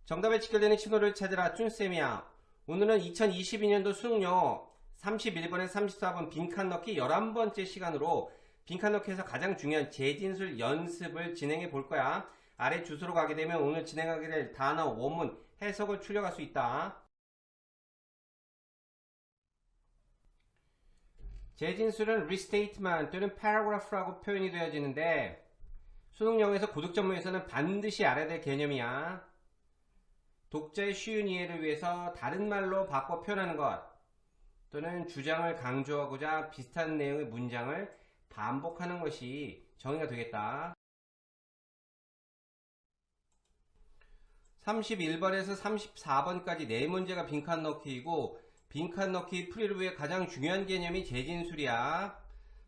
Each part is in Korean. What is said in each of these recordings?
정답에 직결되는 신호를 찾으라 쭌쌤이야. 오늘은 2022년도 수능요 31번에서 34번 빈칸 넣기 11번째 시간으로 빈칸 넣기에서 가장 중요한 재진술 연습을 진행해 볼 거야. 아래 주소로 가게 되면 오늘 진행하게 될 단어, 원문, 해석을 출력할 수 있다. 재진술은 restatement 또는 paragraph라고 표현이 되어지는데 수능영에서 고득 전문에서는 반드시 알아야 될 개념이야. 독자의 쉬운 이해를 위해서 다른 말로 바꿔 표현하는 것 또는 주장을 강조하고자 비슷한 내용의 문장을 반복하는 것이 정의가 되겠다. 31번에서 34번까지 4문제가 빈칸 넣기이고 빈칸 넣기 풀이를 위해 가장 중요한 개념이 재진술이야.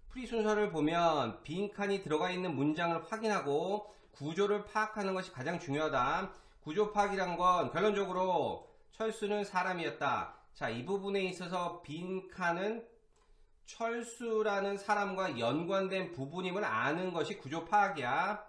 풀이 순서를 보면 빈칸이 들어가 있는 문장을 확인하고 구조를 파악하는 것이 가장 중요하다. 구조 파악이란 건 결론적으로 철수는 사람이었다. 자, 이 부분에 있어서 빈칸은 철수라는 사람과 연관된 부분임을 아는 것이 구조 파악이야.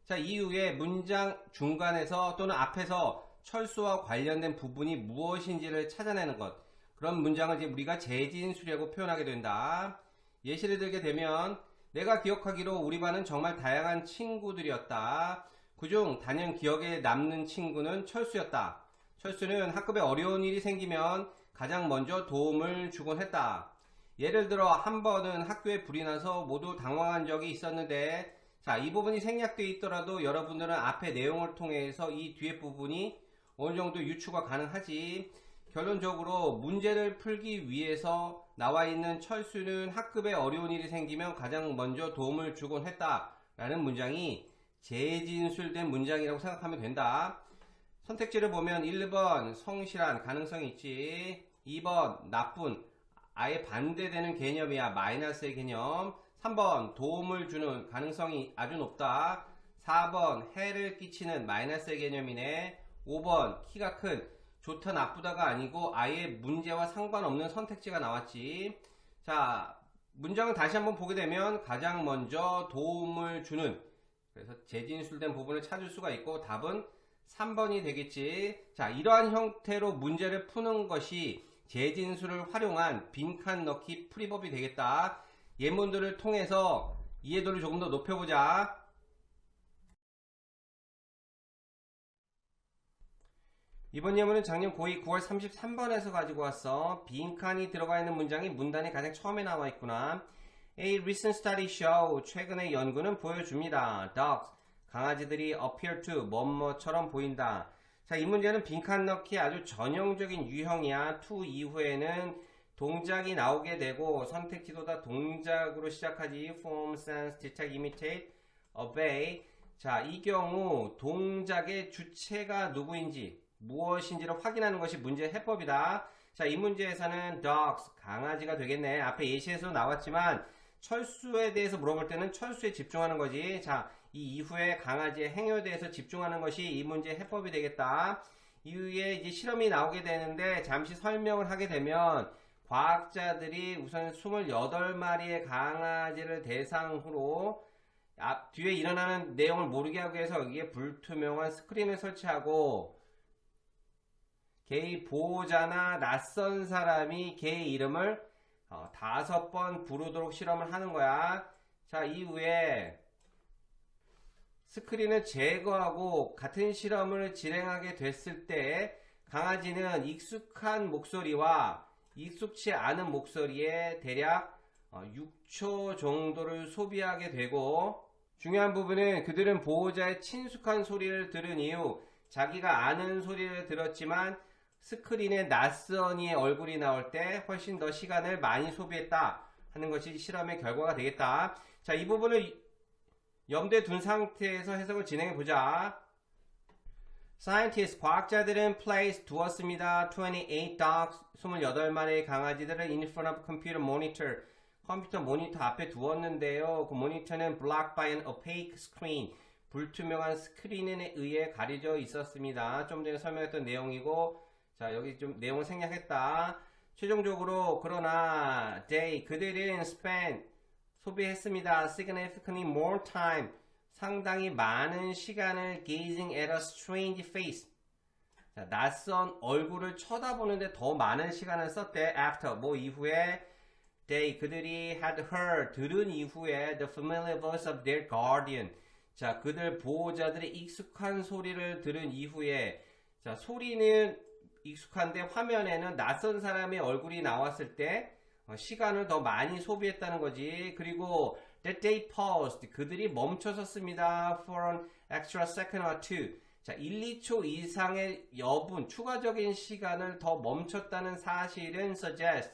자, 이후에 문장 중간에서 또는 앞에서 철수와 관련된 부분이 무엇인지를 찾아내는 것. 그런 문장을 이제 우리가 재진술이라고 표현하게 된다. 예시를 들게 되면 내가 기억하기로 우리 반은 정말 다양한 친구들이었다. 그중 단연 기억에 남는 친구는 철수였다. 철수는 학급에 어려운 일이 생기면 가장 먼저 도움을 주곤 했다. 예를 들어 한 번은 학교에 불이 나서 모두 당황한 적이 있었는데 자, 이 부분이 생략되어 있더라도 여러분들은 앞의 내용을 통해서 이 뒤에 부분이 어느 정도 유추가 가능하지. 결론적으로 문제를 풀기 위해서 나와 있는 철수는 학급에 어려운 일이 생기면 가장 먼저 도움을 주곤 했다 라는 문장이 재진술된 문장이라고 생각하면 된다. 선택지를 보면 1번 성실한 가능성이 있지. 2번 나쁜 아예 반대되는 개념이야. 마이너스의 개념. 3번 도움을 주는 가능성이 아주 높다. 4번 해를 끼치는 마이너스의 개념이네. 5번 키가 큰 좋다 나쁘다가 아니고 아예 문제와 상관없는 선택지가 나왔지. 자, 문장을 다시 한번 보게 되면 가장 먼저 도움을 주는, 그래서 재진술된 부분을 찾을 수가 있고 답은 3번이 되겠지. 자, 이러한 형태로 문제를 푸는 것이 재진술을 활용한 빈칸 넣기 풀이법이 되겠다. 예문들을 통해서 이해도를 조금 더 높여보자. 이번 예문은 작년 고2 9월 33번에서 가지고 왔어. 빈칸이 들어가 있는 문장이 문단이 가장 처음에 나와 있구나. A recent study show, 최근의 연구는 보여줍니다. Dogs, 강아지들이 appear to, 뭐뭐처럼 보인다. 자, 이 문제는 빈칸 넣기 아주 전형적인 유형이야. to 이후에는 동작이 나오게 되고 선택지도 다 동작으로 시작하지. form, sense, detect, imitate, obey. 자, 이 경우 동작의 주체가 누구인지 무엇인지를 확인하는 것이 문제의 해법이다. 자, 이 문제에서는 dogs, 강아지가 되겠네. 앞에 예시에서 나왔지만 철수에 대해서 물어볼 때는 철수에 집중하는 거지. 자, 이 이후에 강아지의 행위에 대해서 집중하는 것이 이 문제의 해법이 되겠다. 이후에 이제 실험이 나오게 되는데 잠시 설명을 하게 되면 과학자들이 우선 28마리의 강아지를 대상으로 뒤에 일어나는 내용을 모르게 하기 위해서 여기에 불투명한 스크린을 설치하고 개의 보호자나 낯선 사람이 개의 이름을 5번 부르도록 실험을 하는 거야. 자, 이후에 스크린을 제거하고 같은 실험을 진행하게 됐을 때 강아지는 익숙한 목소리와 익숙치 않은 목소리에 대략 6초 정도를 소비하게 되고 중요한 부분은 그들은 보호자의 친숙한 소리를 들은 이후 자기가 아는 소리를 들었지만 스크린에 낯선 이의 얼굴이 나올 때 훨씬 더 시간을 많이 소비했다 하는 것이 실험의 결과가 되겠다. 자, 이 부분을 염두에 둔 상태에서 해석을 진행해 보자. Scientists, 과학자들은 place 두었습니다. 28 dogs, 28마리의 강아지들을 in front of computer monitor, 컴퓨터 모니터 앞에 두었는데요. 그 모니터는 blocked by an opaque screen, 불투명한 스크린에 의해 가려져 있었습니다. 좀 전에 설명했던 내용이고, 자, 여기 좀 내용을 생략했다. 최종적으로 그러나 그들은 spend 소비했습니다. significantly more time 상당히 많은 시간을 gazing at a strange face 자, 낯선 얼굴을 쳐다보는데 더 많은 시간을 썼대. After 뭐 이후에 they 그들이 had heard 들은 이후에 the familiar voice of their guardian. 자, 그들 보호자들의 익숙한 소리를 들은 이후에 자, 소리는 익숙한데 화면에는 낯선 사람의 얼굴이 나왔을 때 시간을 더 많이 소비했다는 거지. 그리고 that they paused 그들이 멈춰섰습니다. for an extra second or two. 자, 1, 2초 이상의 여분, 추가적인 시간을 더 멈췄다는 사실은 suggest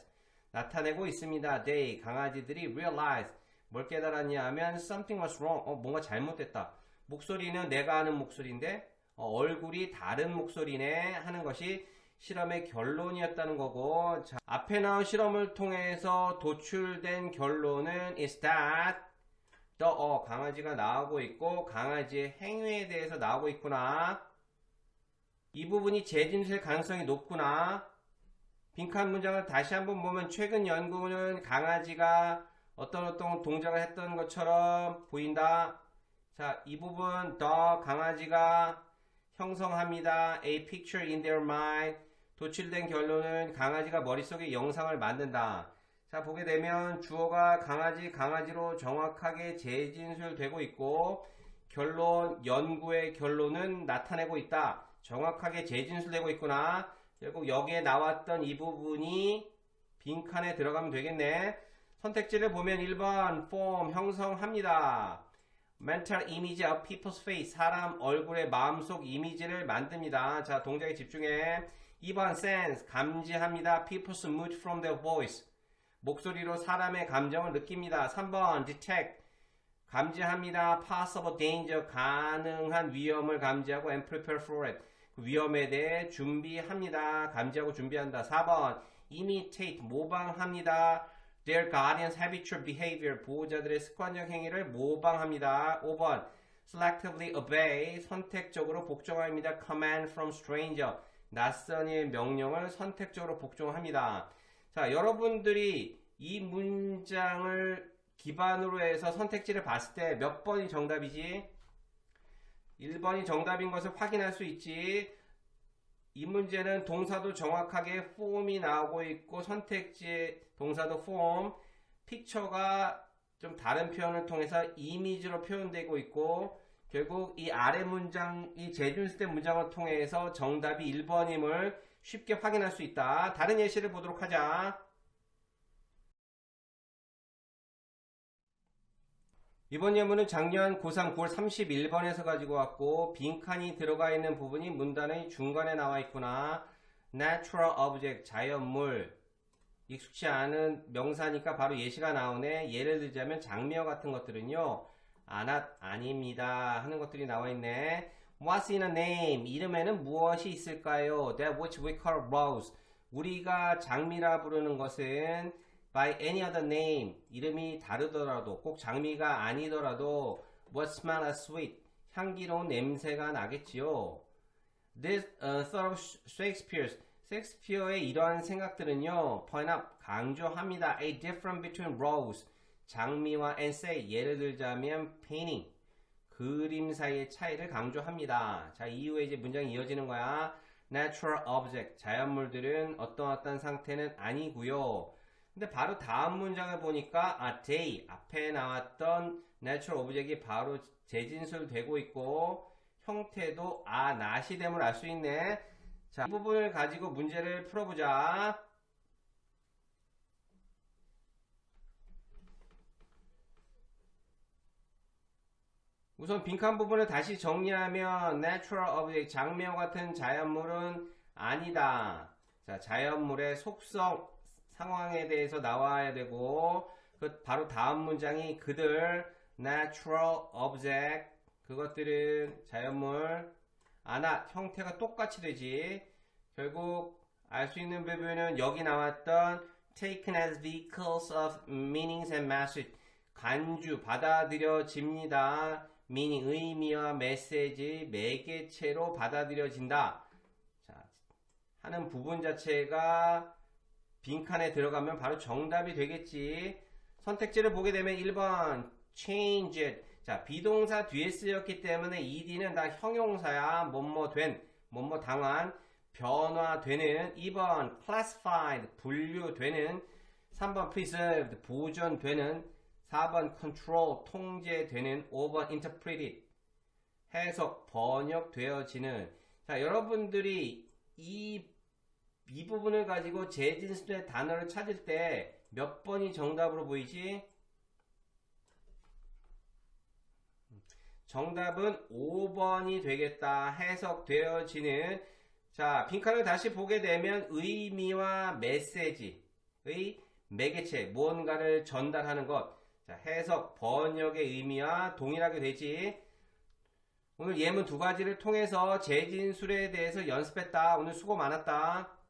나타내고 있습니다. They 강아지들이 realize 뭘 깨달았냐 하면 something was wrong. 뭔가 잘못됐다. 목소리는 내가 하는 목소리인데 얼굴이 다른 목소리네 하는 것이 실험의 결론이었다는 거고. 자, 앞에 나온 실험을 통해서 도출된 결론은 is that 강아지가 나오고 있고 강아지의 행위에 대해서 나오고 있구나. 이 부분이 재진술 가능성이 높구나. 빈칸 문장을 다시 한번 보면 최근 연구는 강아지가 어떤 동작을 했던 것처럼 보인다. 자, 이 부분 더 강아지가 형성합니다. A picture in their mind. 도출된 결론은 강아지가 머릿속에 영상을 만든다. 자, 보게 되면 주어가 강아지로 정확하게 재진술되고 있고 결론, 연구의 결론은 나타내고 있다. 정확하게 재진술되고 있구나. 결국 여기에 나왔던 이 부분이 빈칸에 들어가면 되겠네. 선택지를 보면 1번 form 형성합니다. mental image of people's face 사람 얼굴의 마음속 이미지를 만듭니다. 자, 동작에 집중해. 2번 sense 감지합니다. people's mood from their voice 목소리로 사람의 감정을 느낍니다. 3번 detect 감지합니다. possible danger 가능한 위험을 감지하고 and prepare for it 위험에 대해 준비합니다. 감지하고 준비한다. 4번 imitate 모방합니다. Their guardian's habitual behavior 보호자들의 습관적 행위를 모방합니다. 5번 selectively obey 선택적으로 복종합니다. command from stranger 낯선의 명령을 선택적으로 복종합니다. 자, 여러분들이 이 문장을 기반으로 해서 선택지를 봤을 때 몇 번이 정답이지? 1번이 정답인 것을 확인할 수 있지. 이 문제는 동사도 정확하게 form이 나오고 있고 선택지의 동사도 form, picture가 좀 다른 표현을 통해서 image로 표현되고 있고 결국 이 아래 문장, 이 재준수된 문장을 통해서 정답이 1번임을 쉽게 확인할 수 있다. 다른 예시를 보도록 하자. 이번 예문은 작년 고3 9월 31번에서 가지고 왔고 빈칸이 들어가 있는 부분이 문단의 중간에 나와 있구나. natural object, 자연물. 익숙치 않은 명사니까 바로 예시가 나오네. 예를 들자면 장미와 같은 것들은요. 아닙니다 하는 것들이 나와 있네. What's in a name? 이름에는 무엇이 있을까요? That which we call rose. 우리가 장미라 부르는 것은 by any other name. 이름이 다르더라도 꼭 장미가 아니더라도 what smell as sweet. 향기로운 냄새가 나겠지요. This thought of Shakespeare's. 셰익스피어의 이러한 생각들은요. point out 강조합니다. A difference between rose. 장미와 and say. 예를 들자면 painting. 그림 사이의 차이를 강조합니다. 자, 이후에 이제 문장이 이어지는 거야. natural object. 자연물들은 어떤 상태는 아니고요. 근데 바로 다음 문장을 보니까 they 앞에 나왔던 natural object이 바로 재진술되고 있고 형태도 not이 됨을 알 수 있네. 자, 이 부분을 가지고 문제를 풀어보자. 우선 빈칸 부분을 다시 정리하면 natural object, 장미와 같은 자연물은 아니다. 자, 자연물의 속성, 상황에 대해서 나와야 되고 바로 다음 문장이 그들 natural object 그것들은 자연물 형태가 똑같이 되지. 결국 알 수 있는 부분은 여기 나왔던 taken as vehicles of meanings and message 받아들여집니다. meaning 의미와 메시지 매개체로 받아들여진다. 자, 하는 부분 자체가 빈칸에 들어가면 바로 정답이 되겠지. 선택지를 보게 되면 1번 change it. 자, 비동사 뒤에 쓰였기 때문에 ed는 다 형용사야. 뭐뭐 된, 뭐뭐 당한. 변화되는, 2번 classified, 분류되는, 3번 preserved, 보존되는, 4번 control, 통제되는, 5번 interpreted, 해석, 번역되어지는. 자, 여러분들이 이 부분을 가지고 재진수의 단어를 찾을 때 몇 번이 정답으로 보이지? 정답은 5번이 되겠다. 해석되어지는. 자, 빈칸을 다시 보게 되면 의미와 메시지의 매개체, 무언가를 전달하는 것. 자, 해석, 번역의 의미와 동일하게 되지. 오늘 예문 두 가지를 통해서 재진술에 대해서 연습했다. 오늘 수고 많았다.